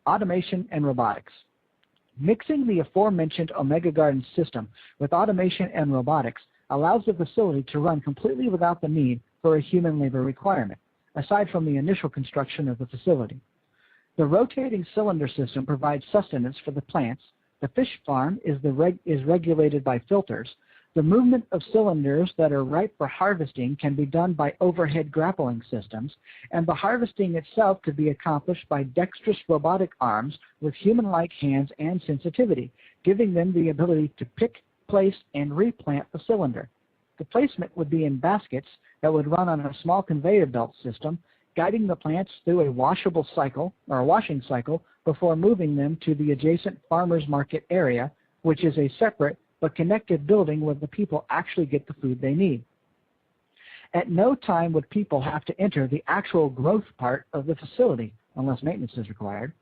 automation and robotics. Mixing the aforementioned Omega Garden system with automation and robotics allows the facility to run completely without the need for a human labor requirement, aside from the initial construction of the facility. The rotating cylinder system provides sustenance for the plants. The fish farm is regulated by filters. The movement of cylinders that are ripe for harvesting can be done by overhead grappling systems, and the harvesting itself could be accomplished by dexterous robotic arms with human-like hands and sensitivity, giving them the ability to pick, place, and replant the cylinder. The placement would be in baskets that would run on a small conveyor belt system, guiding the plants through a washing cycle before moving them to the adjacent farmers market area, which is a separate but connected building where the people actually get the food they need. At no time would people have to enter the actual growth part of the facility unless maintenance is required.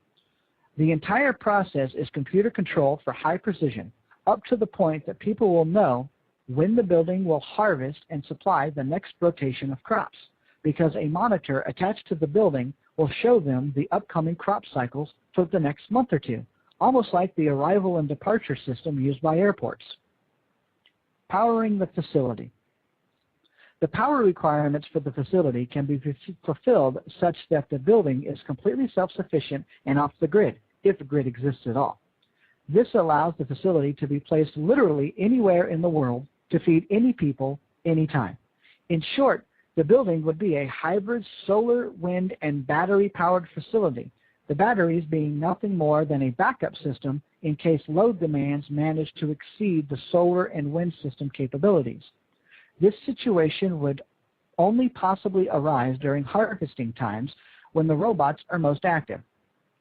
The entire process is computer controlled for high precision, up to the point that people will know when the building will harvest and supply the next rotation of crops, because a monitor attached to the building will show them the upcoming crop cycles for the next month or two, almost like the arrival and departure system used by airports. Powering the facility. The power requirements for the facility can be fulfilled such that the building is completely self-sufficient and off the grid, if a grid exists at all. This allows the facility to be placed literally anywhere in the world to feed any people, anytime. In short, the building would be a hybrid solar, wind, and battery-powered facility, the batteries being nothing more than a backup system in case load demands manage to exceed the solar and wind system capabilities. This situation would only possibly arise during harvesting times when the robots are most active,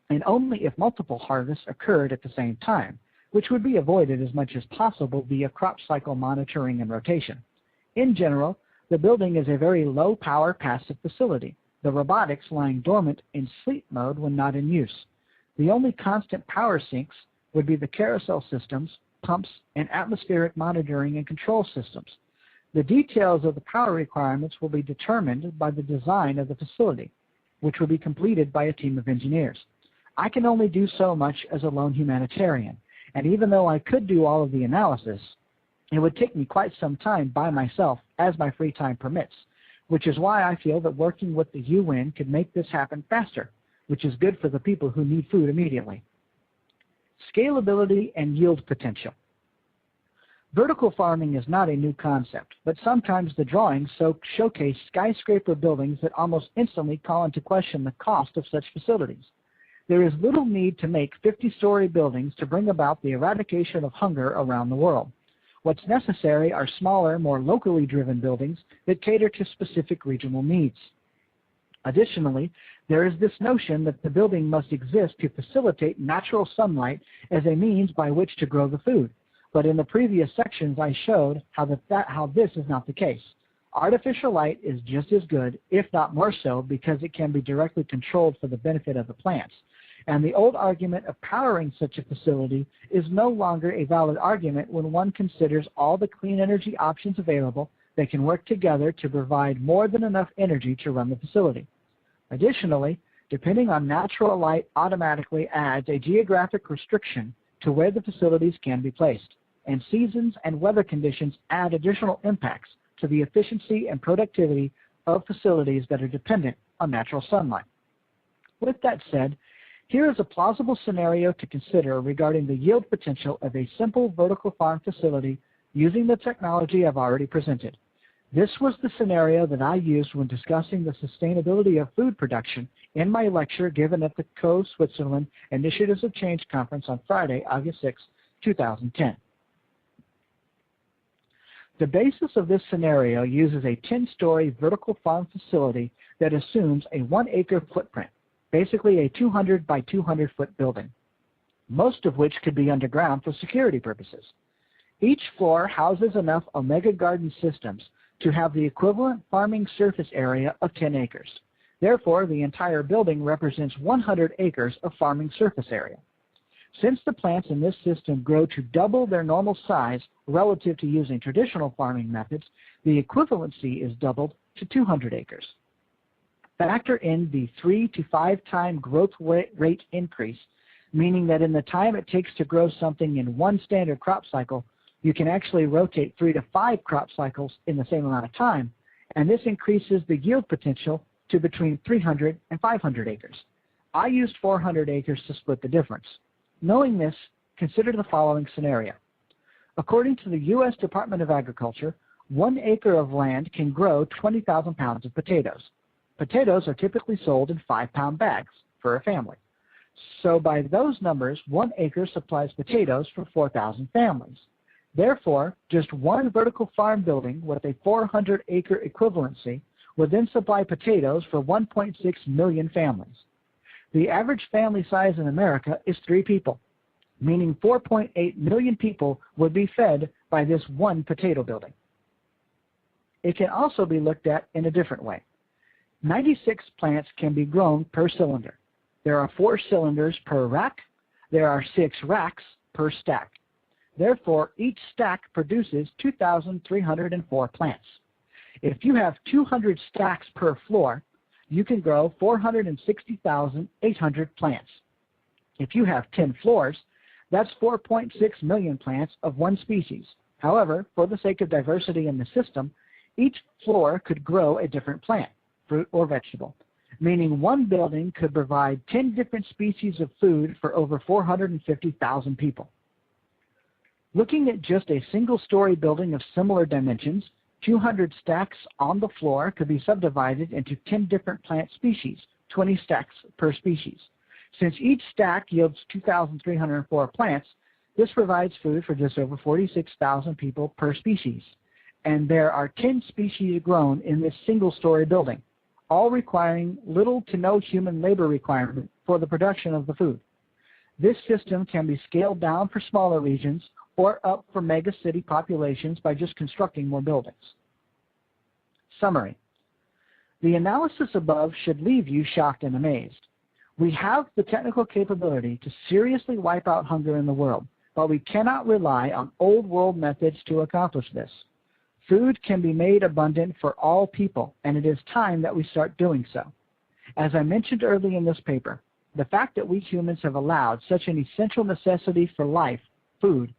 and only if multiple harvests occurred at the same time, which would be avoided as much as possible via crop cycle monitoring and rotation. In general, the building is a very low-power passive facility, the robotics lying dormant in sleep mode when not in use. The only constant power sinks would be the carousel systems, pumps, and atmospheric monitoring and control systems. The details of the power requirements will be determined by the design of the facility, which will be completed by a team of engineers. I can only do so much as a lone humanitarian, and even though I could do all of the analysis, it would take me quite some time by myself as my free time permits, which is why I feel that working with the UN could make this happen faster, which is good for the people who need food immediately. Scalability and yield potential. Vertical farming is not a new concept, but sometimes the drawings showcase skyscraper buildings that almost instantly call into question the cost of such facilities. There is little need to make 50-story buildings to bring about the eradication of hunger around the world. What's necessary are smaller, more locally driven buildings that cater to specific regional needs. Additionally, there is this notion that the building must exist to facilitate natural sunlight as a means by which to grow the food. But in the previous sections I showed how this is not the case. Artificial light is just as good, if not more so, because it can be directly controlled for the benefit of the plants. And the old argument of powering such a facility is no longer a valid argument when one considers all the clean energy options available that can work together to provide more than enough energy to run the facility. Additionally, depending on natural light automatically adds a geographic restriction to where the facilities can be placed, and seasons and weather conditions add additional impacts to the efficiency and productivity of facilities that are dependent on natural sunlight. With that said, here is a plausible scenario to consider regarding the yield potential of a simple vertical farm facility using the technology I've already presented. This was the scenario that I used when discussing the sustainability of food production in my lecture given at the Co-Switzerland Initiatives of Change Conference on Friday, August 6, 2010. The basis of this scenario uses a 10-story vertical farm facility that assumes a 1-acre footprint, basically a 200 by 200 foot building, most of which could be underground for security purposes. Each floor houses enough Omega Garden systems to have the equivalent farming surface area of 10 acres. Therefore, the entire building represents 100 acres of farming surface area. Since the plants in this system grow to double their normal size relative to using traditional farming methods, the equivalency is doubled to 200 acres. Factor in the 3 to 5 time growth rate increase, meaning that in the time it takes to grow something in one standard crop cycle, you can actually rotate 3 to 5 crop cycles in the same amount of time, and this increases the yield potential to between 300 and 500 acres. I used 400 acres to split the difference. Knowing this, consider the following scenario. According to the U.S. Department of Agriculture, 1 acre of land can grow 20,000 pounds of potatoes. Potatoes are typically sold in 5-pound bags for a family. So by those numbers, 1 acre supplies potatoes for 4,000 families. Therefore, just one vertical farm building with a 400-acre equivalency would then supply potatoes for 1.6 million families. The average family size in America is 3 people, meaning 4.8 million people would be fed by this one potato building. It can also be looked at in a different way. 96 plants can be grown per cylinder. There are 4 cylinders per rack. There are 6 racks per stack. Therefore, each stack produces 2,304 plants. If you have 200 stacks per floor, you can grow 460,800 plants. If you have 10 floors, that's 4.6 million plants of one species. However, for the sake of diversity in the system, each floor could grow a different plant, fruit or vegetable, meaning one building could provide 10 different species of food for over 450,000 people. Looking at just a single-story building of similar dimensions, 200 stacks on the floor could be subdivided into 10 different plant species, 20 stacks per species. Since each stack yields 2,304 plants, this provides food for just over 46,000 people per species. And there are 10 species grown in this single-story building, all requiring little to no human labor requirement for the production of the food. This system can be scaled down for smaller regions or up for mega city populations by just constructing more buildings. Summary. The analysis above should leave you shocked and amazed. We have the technical capability to seriously wipe out hunger in the world, but we cannot rely on old world methods to accomplish this. Food can be made abundant for all people, and it is time that we start doing so. As I mentioned early in this paper, the fact that we humans have allowed such an essential necessity for life, food,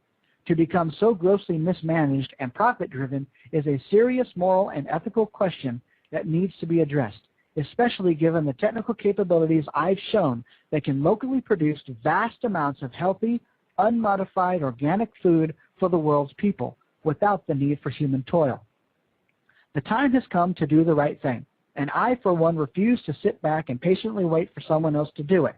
to become so grossly mismanaged and profit-driven is a serious moral and ethical question that needs to be addressed, especially given the technical capabilities I've shown that can locally produce vast amounts of healthy, unmodified organic food for the world's people without the need for human toil. The time has come to do the right thing, and I, for one, refuse to sit back and patiently wait for someone else to do it.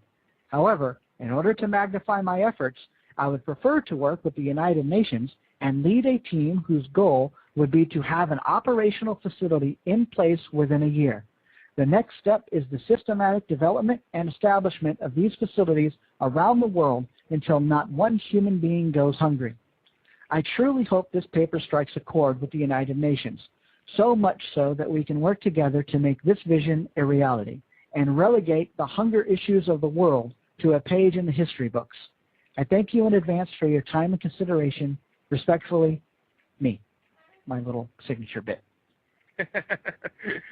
However, in order to magnify my efforts, I would prefer to work with the United Nations and lead a team whose goal would be to have an operational facility in place within a year. The next step is the systematic development and establishment of these facilities around the world until not one human being goes hungry. I truly hope this paper strikes a chord with the United Nations, so much so that we can work together to make this vision a reality and relegate the hunger issues of the world to a page in the history books. I thank you in advance for your time and consideration. Respectfully, me. My little signature bit.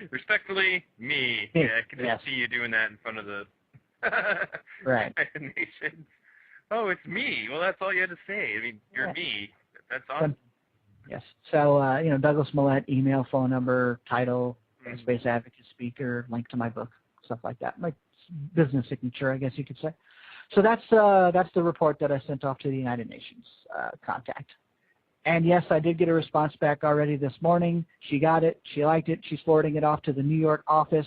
Respectfully, me. Yeah, I can see you doing that in front of the right. Nations. Oh, it's me. Well, that's all you had to say. I mean, you're me. That's awesome. Yes. So, Douglas Mallette, email, phone number, title, space advocate, speaker, link to my book, stuff like that. My business signature, I guess you could say. So that's the report that I sent off to the United Nations contact. And yes, I did get a response back already this morning. She got it. She liked it. She's forwarding it off to the New York office,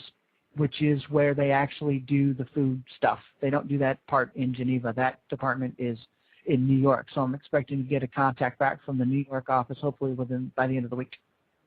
which is where they actually do the food stuff. They don't do that part in Geneva. That department is in New York. So I'm expecting to get a contact back from the New York office, hopefully by the end of the week.